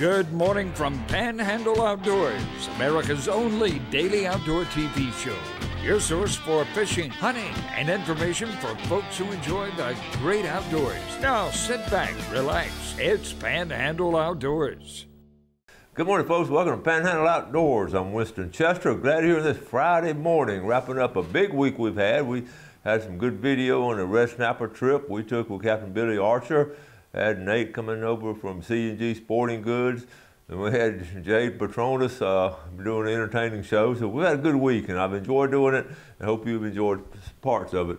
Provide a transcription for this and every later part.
Good morning from Panhandle Outdoors, America's only daily outdoor TV show. Your source for fishing, hunting, and information for folks who enjoy the great outdoors. Now sit back, relax. It's Panhandle Outdoors. Good morning, folks. Welcome to Panhandle Outdoors. I'm Winston Chester. Glad you're here this Friday morning, wrapping up a big week we've had. We had some good video on the red snapper trip we took with Captain Billy Archer. Had Nate coming over from C&G Sporting Goods. And we had Jade Petronas doing an entertaining show. So we had a good week, and I've enjoyed doing it. I hope you've enjoyed parts of it.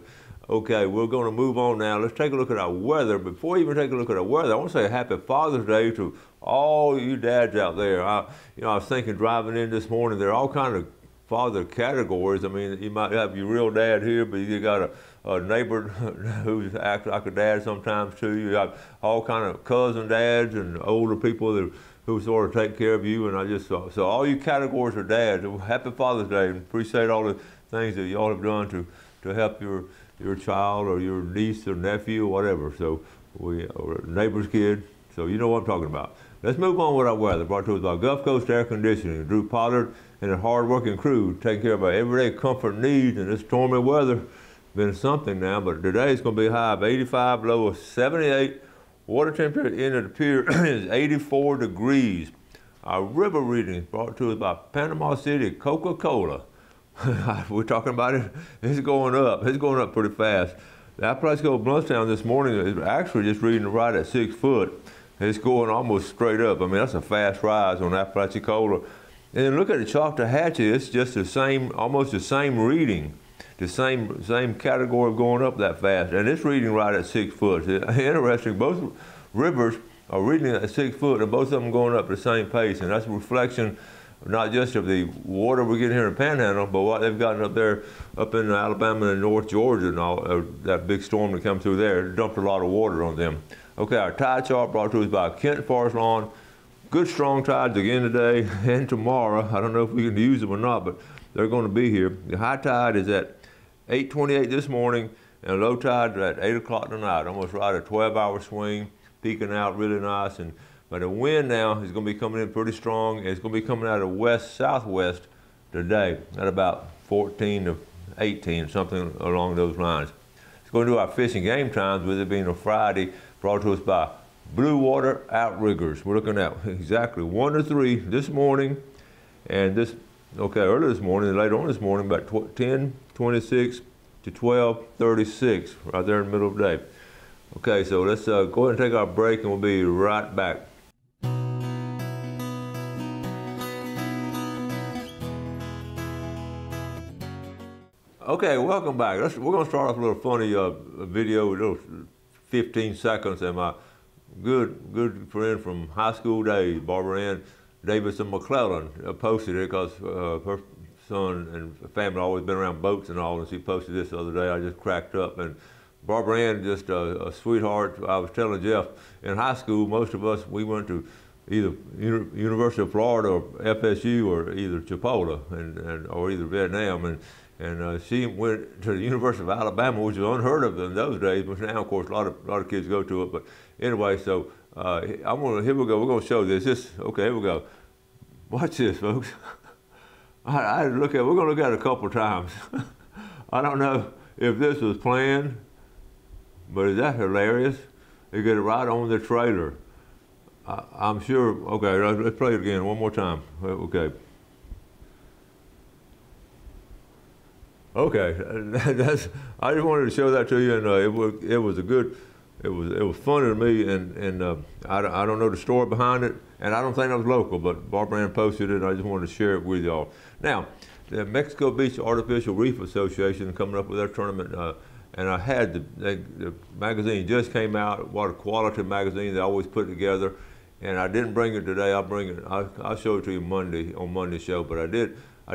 Okay, we're going to move on now. Let's take a look at our weather. Before we even take a look at our weather, I want to say happy Father's Day to all you dads out there. I was thinking driving in this morning, there are all kinds of father categories. I mean, you might have your real dad here, but you got a neighbor who acts like a dad sometimes too. You got all kind of cousin dads and older people who sort of take care of you. And I just so all you categories are dads. Happy Father's Day, and appreciate all the things that y'all have done to help your child or your niece or nephew or whatever. So or neighbor's kid. So you know what I'm talking about. Let's move on with our weather. Brought to us by Gulf Coast Air Conditioning. Drew Pollard and a hard-working crew taking care of our everyday comfort needs in this stormy weather. Been something now, but today it's going to be a high of 85, low of 78. Water temperature at the end of the pier is 84 degrees. Our river reading is brought to us by Panama City Coca-Cola. We're talking about it. It's going up. It's going up pretty fast. The Apalachicola Bluntstown this morning is actually just reading right at 6 foot. It's going almost straight up. I mean, that's a fast rise on Apalachicola. And then look at the Choctawhatchee. It's just the same, almost the same reading, the same category of going up that fast. And it's reading right at 6 foot. It's interesting. Both rivers are reading at 6 foot, and both of them going up at the same pace. And that's a reflection not just of the water we're getting here in Panhandle, but what they've gotten up there, up in Alabama and North Georgia, and all that big storm that come through there, dumped a lot of water on them. Okay, our tide chart brought to us by Kent Forest Lawn. Good strong tides again today and tomorrow. I don't know if we can use them or not, but they're going to be here. The high tide is at 8:28 this morning, and low tide at 8 o'clock tonight. Almost right, a 12-hour swing, peaking out really nice. But the wind now is going to be coming in pretty strong. It's going to be coming out of west-southwest today at about 14 to 18, something along those lines. It's going to do our fishing game times, with it being a Friday, brought to us by Blue Water Outriggers. We're looking at exactly 1 to 3 this morning, and earlier this morning and later on this morning, about 10:26 to 12:36, right there in the middle of the day. Okay, so let's go ahead and take our break, and we'll be right back. Okay, welcome back. We're going to start off a little funny video, a little 15 seconds, and my good friend from high school days, Barbara Ann Davidson McClellan, posted it because her son and family always been around boats and all, and she posted this the other day. I just cracked up. And Barbara Ann, just a sweetheart. I was telling Jeff, in high school, most of us, we went to either University of Florida or FSU or either Chipola or either Vietnam. And she went to the University of Alabama, which was unheard of in those days, but now, of course, a lot of kids go to it. But anyway, so here we go. We're going to show this. Okay, here we go. Watch this, folks. We're going to look at it a couple of times. I don't know if this was planned, but is that hilarious? They get it right on the trailer. I'm sure. Okay, let's play it again one more time. Okay. Okay, I just wanted to show that to you, and it was funny to me, and I don't know the story behind it, and I don't think it was local, but Barbara Ann posted it, and I just wanted to share it with y'all. Now, the Mexico Beach Artificial Reef Association coming up with their tournament, and I had the magazine just came out. What a quality magazine they always put together, and I didn't bring it today. I'll show it to you Monday on Monday's show, but I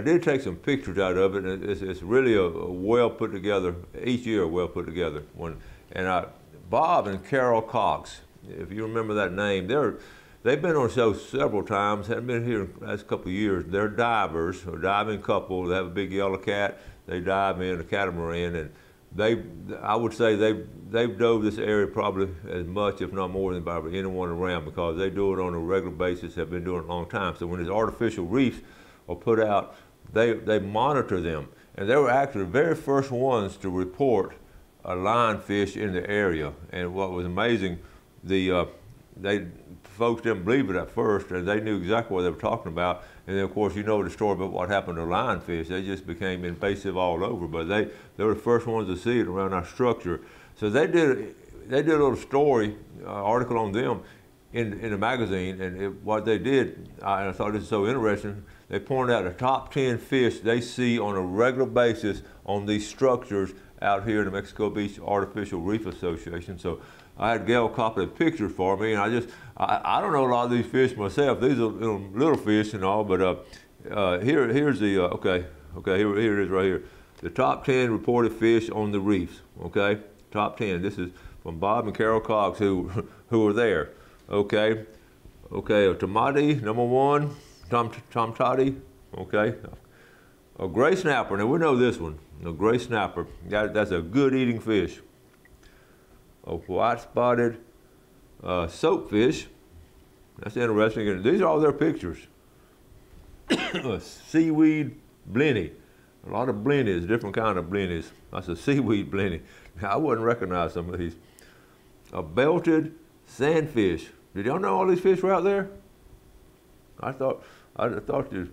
did take some pictures out of it, and it's really a well put together, each year well put together one. And Bob and Carol Cox, if you remember that name, they've been on the show several times, haven't been here in the last couple of years. They're divers, a diving couple. They have a big yellow cat. They dive in a catamaran, and I would say they've dove this area probably as much, if not more, than probably anyone around, because they do it on a regular basis, have been doing it a long time. So when these artificial reefs are put out, they monitor them. And they were actually the very first ones to report a lionfish in the area. And what was amazing, folks didn't believe it at first, and they knew exactly what they were talking about. And then, of course, you know the story about what happened to lionfish. They just became invasive all over. But they were the first ones to see it around our structure. So they did a little story, article on them in the magazine. And what they did, I thought this was so interesting, they pointed out the top 10 fish they see on a regular basis on these structures out here in the Mexico Beach Artificial Reef Association. So I had Gail copy the pictures for me, and I don't know a lot of these fish myself. These are little fish and all, but here's the, okay, here it is right here. The top 10 reported fish on the reefs, okay? Top 10. This is from Bob and Carol Cox, who were there, okay? Okay, a Tomati, number 1, Tom Toddy, okay? A gray snapper, now we know this one, a gray snapper. That's a good eating fish. A white spotted soapfish. That's interesting. And these are all their pictures. A seaweed blenny. A lot of blennies, different kind of blennies. That's a seaweed blenny. Now, I wouldn't recognize some of these. A belted sandfish. Did y'all know all these fish were out there? I thought you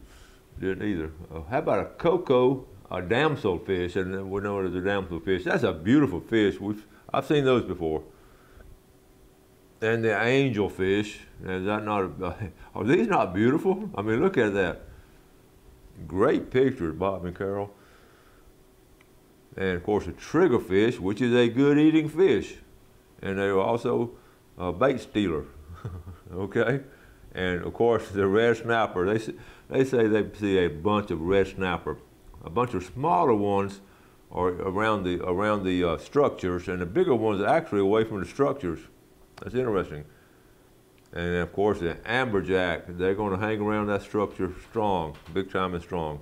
didn't either. How about a cocoa, a damselfish, and we know it as a damselfish. That's a beautiful fish. I've seen those before. And the angelfish, is that not, are these not beautiful? I mean, look at that. Great pictures, Bob and Carol. And of course, a triggerfish, which is a good eating fish. And they were also a bait stealer, okay? And of course, the red snapper, they say they see a bunch of red snapper. A bunch of smaller ones are around the structures, and the bigger ones are actually away from the structures. That's interesting. And of course, the amberjack, they're going to hang around that structure strong, big time and strong.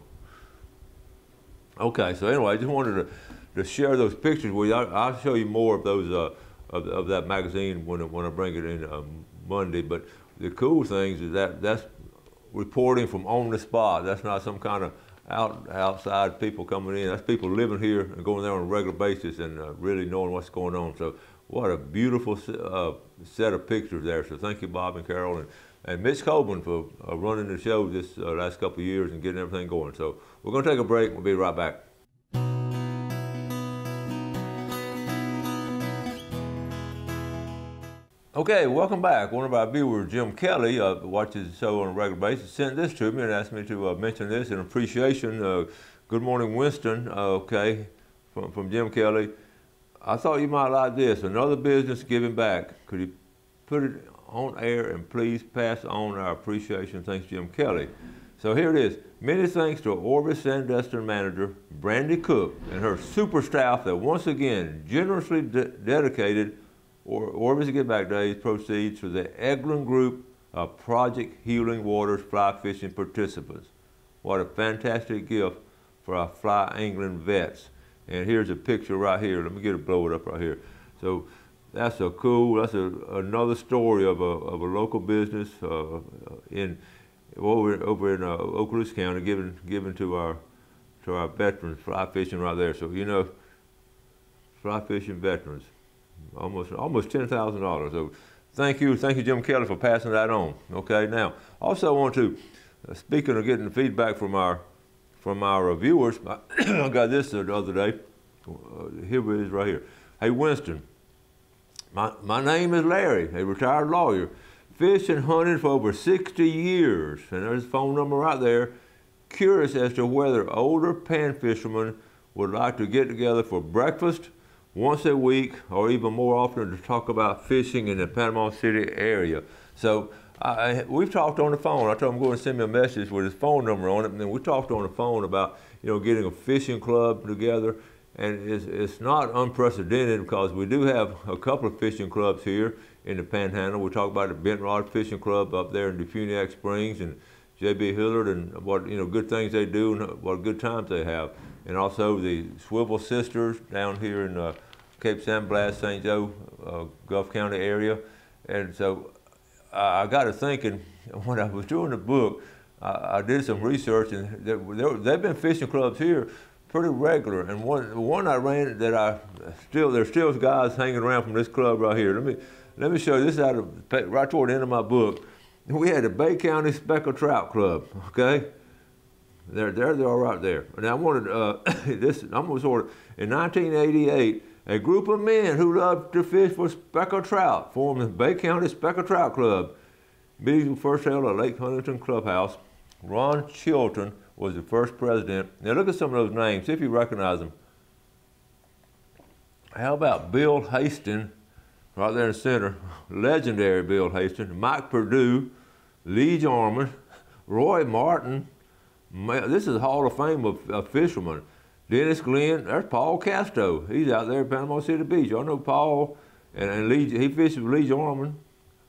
Okay, so anyway, I just wanted to share those pictures with you. I'll show you more of those of that magazine when I bring it in Monday. But the cool things is that's reporting from on the spot. That's not some kind of outside people coming in. That's people living here and going there on a regular basis and really knowing what's going on. So what a beautiful set of pictures there. So thank you, Bob and Carol, and Mitch Coburn for running the show this last couple of years and getting everything going. So we're going to take a break. We'll be right back. Okay, welcome back. One of our viewers, Jim Kelly, watches the show on a regular basis, sent this to me and asked me to mention this in appreciation. Good morning, Winston, okay, from Jim Kelly. I thought you might like this. Another business giving back. Could you put it on air and please pass on our appreciation? Thanks, Jim Kelly. So here it is. Many thanks to Orbis Sandestin manager Brandy Cook and her super staff that once again generously dedicated Orbis Give Back Days proceeds to the Eglin Group of Project Healing Waters fly fishing participants. What a fantastic gift for our fly angling vets. And here's a picture right here. Let me blow it up right here. So that's another story of a local business over in Okaloosa County, given to our veterans, fly fishing right there. So you know, fly fishing veterans. Almost $10,000. So thank you, Jim Kelly, for passing that on. Okay, now also I want to, speaking of getting feedback from our viewers, I got this the other day. Here it is right here. Hey Winston, my name is Larry, a retired lawyer, fished and hunted for over 60 years, and there's a phone number right there. Curious as to whether older pan fishermen would like to get together for breakfast once a week or even more often to talk about fishing in the Panama City area. So we've talked on the phone. I told him go and send me a message with his phone number on it, and then we talked on the phone about getting a fishing club together. And it's not unprecedented because we do have a couple of fishing clubs here in the Panhandle. We talk about the Bent Rod Fishing Club up there in Defuniak Springs, and J.B. Hillard and what good things they do and what good times they have, and also the Swivel Sisters down here in Cape San Blas, St. Joe, Gulf County area, and so I got to thinking when I was doing the book, I did some research, and they've been fishing clubs here pretty regular, and one I ran that there's still guys hanging around from this club right here. Let me show you this right toward the end of my book. We had the Bay County Speckled Trout Club. Okay, there they are right there. And I wanted I'm gonna sort of in 1988. A group of men who loved to fish for speckled trout formed the Bay County Speckled Trout Club. Meetings were first held at Lake Huntington Clubhouse. Ron Chilton was the first president. Now look at some of those names, see if you recognize them. How about Bill Hastings, right there in the center, legendary Bill Hastings, Mike Perdue, Lee Jarman, Roy Martin. This is the Hall of Fame of fishermen. Dennis Glenn, there's Paul Castro. He's out there at Panama City Beach. Y'all know Paul, and Lee, he fished with Lee Jarman.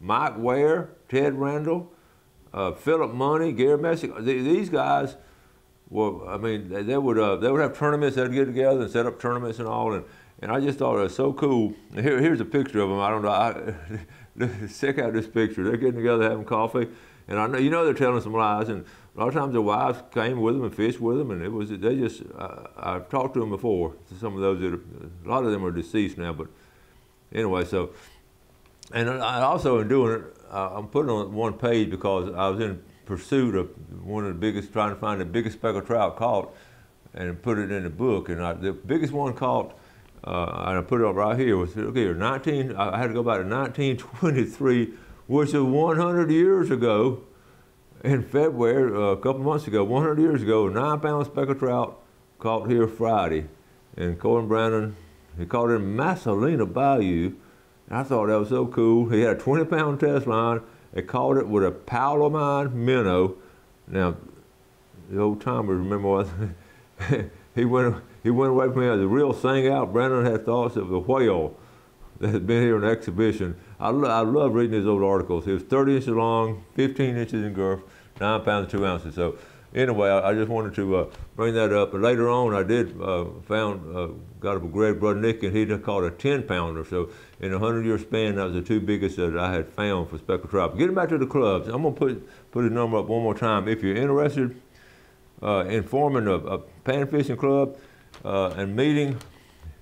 Mike Ware, Ted Randall, Philip Money, Gary Messick. These guys were, I mean, they would have tournaments. They'd get together and set up tournaments and all. And I just thought it was so cool. Here's a picture of them. I don't know. Check out this picture. They're getting together having coffee, and I know they're telling some lies. And a lot of times their wives came with them and fished with them, and I've talked to them before. Some of those a lot of them are deceased now, but anyway. So, and I also in doing it, I'm putting on one page because I was in pursuit of one of the biggest, trying to find the biggest speckled trout caught, and put it in the book. And the biggest one caught, and I put it up right here. Was look here, I had to go back to 1923, which is 100 years ago. In February, a couple months ago, 100 years ago, a 9-pound speckled trout caught here Friday. And Colin Brandon, he caught it in Massalina Bayou. And I thought that was so cool. He had a 20-pound test line. They caught it with a Palomine minnow. Now, the old timers remember what he went away from me as a real sing out. Brandon had thoughts of the whale that had been here in exhibition. I love reading his old articles. He was 30 inches long, 15 inches in girth, 9 pounds, 2 ounces. So anyway, I just wanted to bring that up. But later on, I did got a Greg Brudnick, and he caught a 10-pounder. So in a 100-year span, that was the two biggest that I had found for speckled trout. Getting back to the clubs, I'm gonna put his number up one more time. If you're interested in forming a pan fishing club and meeting,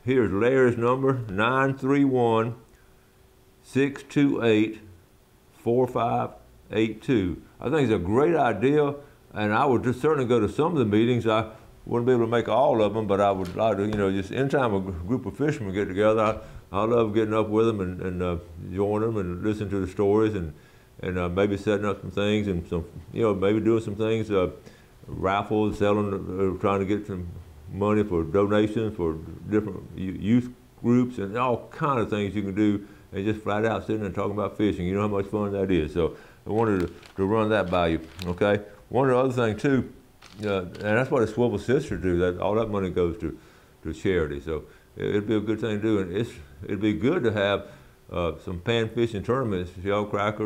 here's Larry's number, 931-628-4582. I think it's a great idea, and I would just certainly go to some of the meetings. I wouldn't be able to make all of them, but I would like to, just anytime a group of fishermen get together, I love getting up with them and join them and listen to the stories and maybe setting up some things and some, maybe doing some things, raffles, selling, trying to get some money for donations for different youth groups and all kind of things you can do, and just flat out sitting and talking about fishing. You know how much fun that is. So I wanted to run that by you, okay? One of the other things too, and that's what the Swivel Sisters do, that all that money goes to charity. So it'd be a good thing to do, and it'd be good to have some pan fishing tournaments, shell cracker,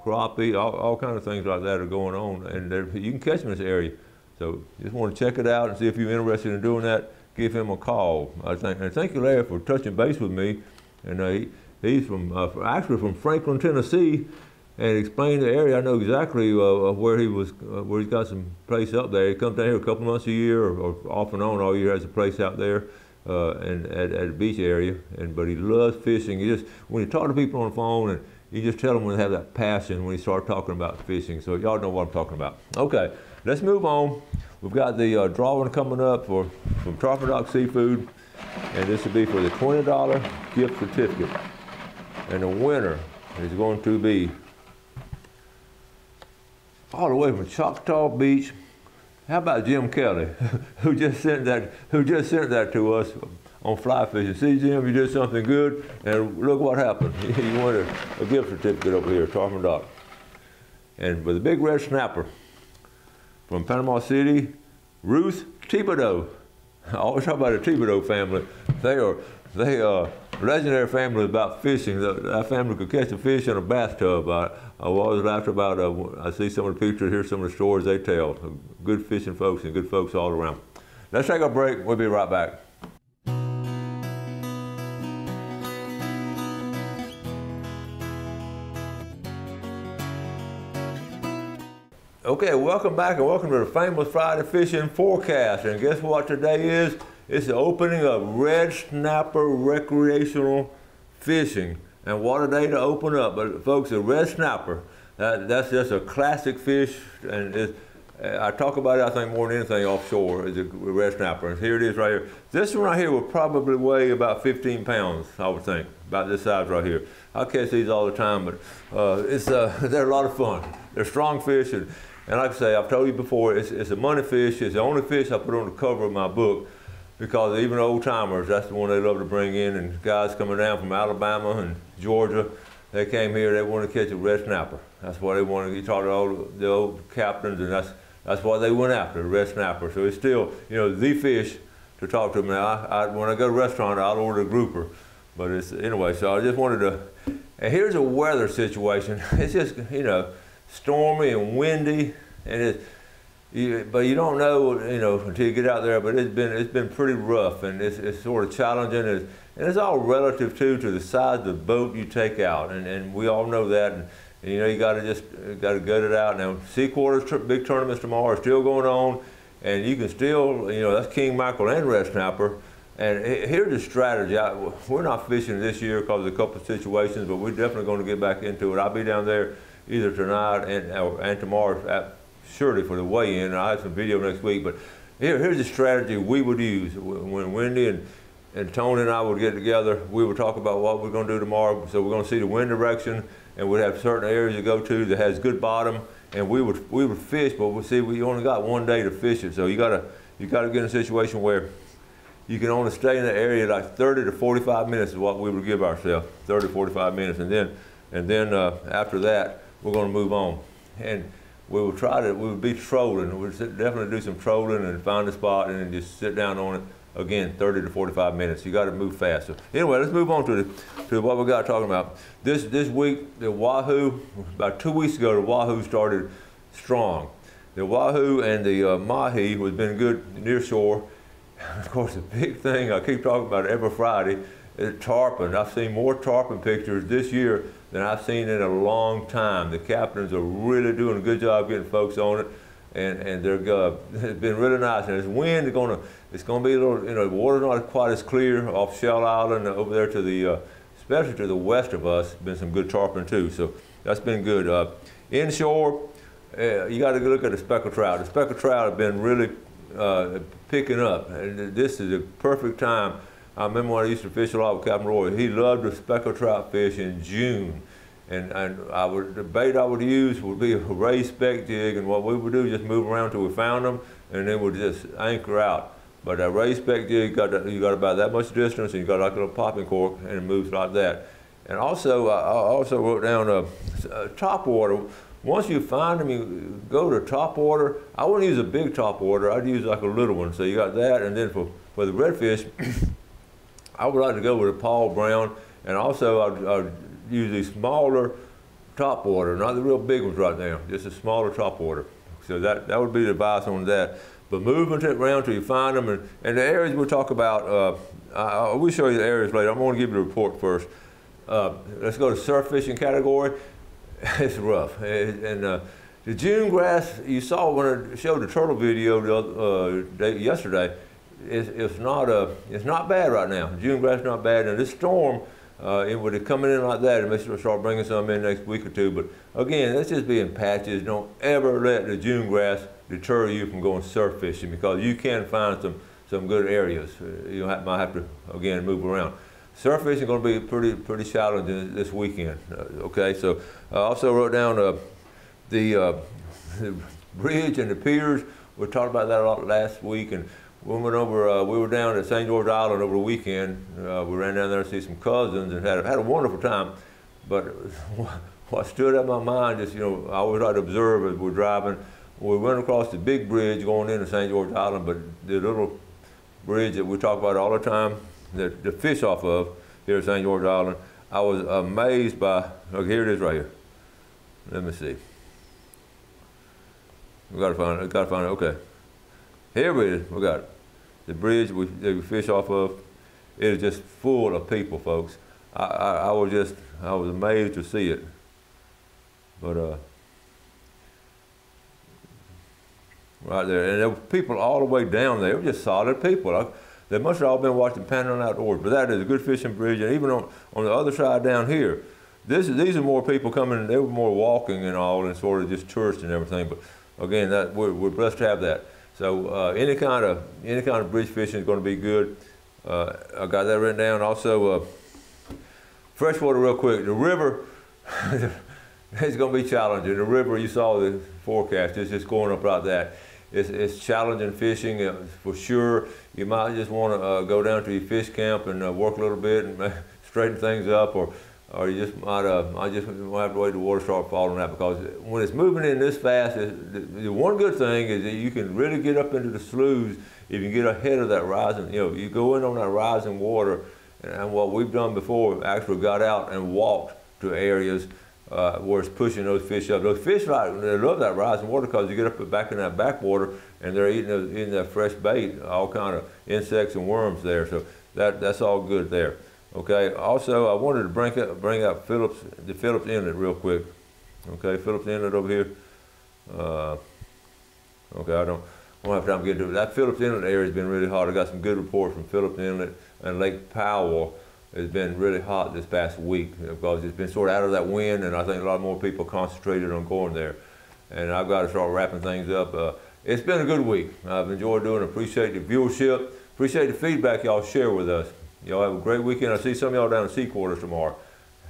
crappie, all kind of things like that are going on, and you can catch them in this area. So just want to check it out and see if you're interested in doing that. Give him a call. And thank you, Larry, for touching base with me. And he's actually from Franklin, Tennessee, and explained the area. I know exactly where he's got some place up there. He comes down here a couple months a year, or off and on all year, has a place out there and at the beach area. But he loves fishing. When you talk to people on the phone, and you just tell them when they have that passion when you start talking about fishing. So y'all know what I'm talking about. Okay. Let's move on. We've got the drawing coming up from Tarpon Dock Seafood, and this will be for the $20 gift certificate. And the winner is going to be all the way from Choctaw Beach. How about Jim Kelly, who just sent that to us on fly fishing? See, Jim, you did something good, and look what happened. You won a gift certificate over here at Tarpon Dock, and with a big red snapper. From Panama City, Ruth Thibodeau. I always talk about the Thibodeau family. They legendary family about fishing. That family could catch a fish in a bathtub. I always laughed about, I see some of the pictures, hear some of the stories they tell. Good fishing folks and good folks all around. Let's take a break. We'll be right back. Okay, welcome back and welcome to the famous Friday Fishing Forecast. And guess what today is? It's the opening of red snapper recreational fishing. And what a day to open up. But folks, the red snapper, that's just a classic fish. And I talk about it, I think, more than anything offshore, is a red snapper. And here it is right here. This one right here will probably weigh about 15 pounds, I would think, about this size right here. I catch these all the time, but they're a lot of fun. They're strong fish. And like I say, I've told you before, it's a money fish. It's the only fish I put on the cover of my book because even old timers, that's the one they love to bring in. And guys coming down from Alabama and Georgia, they came here, they wanted to catch a red snapper. That's what they wanted. You talk to all the old captains, and that's what they went after, the red snapper. So it's still, the fish to talk to them. Now, when I go to a restaurant, I'll order a grouper. But anyway, so I just wanted to, and here's a weather situation. It's just, stormy and windy, and but you don't know, until you get out there. But it's been pretty rough, and it's sort of challenging, and it's all relative to the size of the boat you take out, and we all know that. And you got to gut it out. Now, sea quarters big tournaments tomorrow are still going on, and you can still, that's king mackerel and red snapper. And here's the strategy. We're not fishing this year because of a couple of situations, but we're definitely going to get back into it. I'll be down there either tonight and tomorrow, surely for the weigh-in. I'll have some video next week. But here's the strategy we would use when Wendy and Tony and I would get together. We would talk about what we're going to do tomorrow. So we're going to see the wind direction, and we'd have certain areas to go to that has good bottom, and we would fish. But we only got one day to fish it, so you got to get in a situation where you can only stay in the area like 30 to 45 minutes is what we would give ourselves, 30 to 45 minutes, and then after that, we're going to move on. And we would be trolling. We'd definitely do some trolling and find a spot and then just sit down on it again, 30 to 45 minutes. You got to move fast. So anyway, let's move on to what we got talking about. This week, the Wahoo, about 2 weeks ago, the Wahoo started strong. The Wahoo and the Mahi has been good near shore. Of course, the big thing, I keep talking about it every Friday, is tarpon. I've seen more tarpon pictures this year than I've seen in a long time. The captains are really doing a good job getting folks on it, and it's been really nice. And this wind it's going to be a little, the water's not quite as clear off Shell Island over there to especially to the west of us. Been some good tarpon too, so that's been good. Inshore, you got to look at the speckled trout. The speckled trout have been really picking up, and this is a perfect time. I remember when I used to fish a lot with Captain Roy. He loved to speckled trout fish in June, and the bait I would use would be a raised speck jig, and what we would do is just move around till we found them, and then we'd just anchor out. But that raised speck jig, you got about that much distance, and you got like a little popping cork, and it moves like that. And also, I also wrote down top water. Once you find them, you go to top water. I wouldn't use a big top water. I'd use like a little one. So you got that, and then for the redfish, I would like to go with a Paul Brown, and also I'd use a smaller top water, not the real big ones right now, just a smaller top water. So that would be the advice on that. But moving it around till you find them, and the areas we'll talk about, I will show you the areas later. I'm going to give you the report first. Let's go to surf fishing category. It's rough, and the June grass you saw when I showed the turtle video yesterday. It's not bad right now. June grass is not bad, and this storm, it would have coming in like that, it may start bringing some in next week or two. But again, let's just be in patches. Don't ever let the June grass deter you from going surf fishing, because you can find some good areas. You might have to again move around. Surf fishing is going to be pretty challenging this weekend. Okay, so I also wrote down the bridge and the piers. We talked about that a lot last week, and we went over. We were down at St. George Island over the weekend. We ran down there to see some cousins and had a wonderful time. But what stood out in my mind is, I always like to observe as we're driving. We went across the big bridge going into St. George Island, but the little bridge that we talk about all the time, the fish off of, here at St. George Island. I was amazed by, look, here it is right here. Let me see. We gotta find it, okay. Here it is, we got it. The bridge that we fish off of, it is just full of people, folks. I was amazed to see it. But right there, and there were people all the way down there. They were just solid people. They must have all been watching Panhandle Outdoors, but that is a good fishing bridge. And even on the other side down here, these are more people coming. They were more walking and all, and sort of just tourists and everything. But again, we're blessed to have that. So any kind of bridge fishing is going to be good. I got that written down. Also, freshwater, real quick. The river, it's going to be challenging. The river, you saw the forecast. It's just going up like that. It's challenging fishing for sure. You might just want to go down to your fish camp and work a little bit and straighten things up, or you just might have to wait till the water start falling out, because when it's moving in this fast, the one good thing is that you can really get up into the sloughs if you get ahead of that rising. You know, you go in on that rising water, and what we've done before, actually got out and walked to areas where it's pushing those fish up. Those fish, they love that rising water because you get up back in that backwater and they're eating that fresh bait, all kind of insects and worms there. So that's all good there. Okay. Also, I wanted to bring up the Phillips Inlet real quick. Okay, Phillips Inlet over here. Okay, I don't have time to get to it. That Phillips Inlet area has been really hot. I got some good reports from Phillips Inlet, and Lake Powell has been really hot this past week because it's been sort of out of that wind, and I think a lot more people concentrated on going there. And I've got to start wrapping things up. It's been a good week. I've enjoyed doing it. Appreciate the viewership. Appreciate the feedback y'all share with us. Y'all have a great weekend. I'll see some of y'all down in Sea Quarters tomorrow.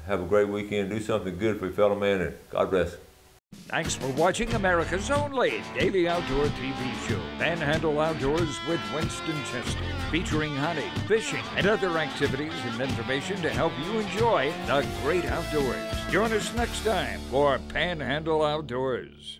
Have a great weekend. Do something good for your fellow man, and God bless. Thanks for watching America's only daily outdoor TV show, Panhandle Outdoors with Winston Chester, featuring hunting, fishing, and other activities and information to help you enjoy the great outdoors. Join us next time for Panhandle Outdoors.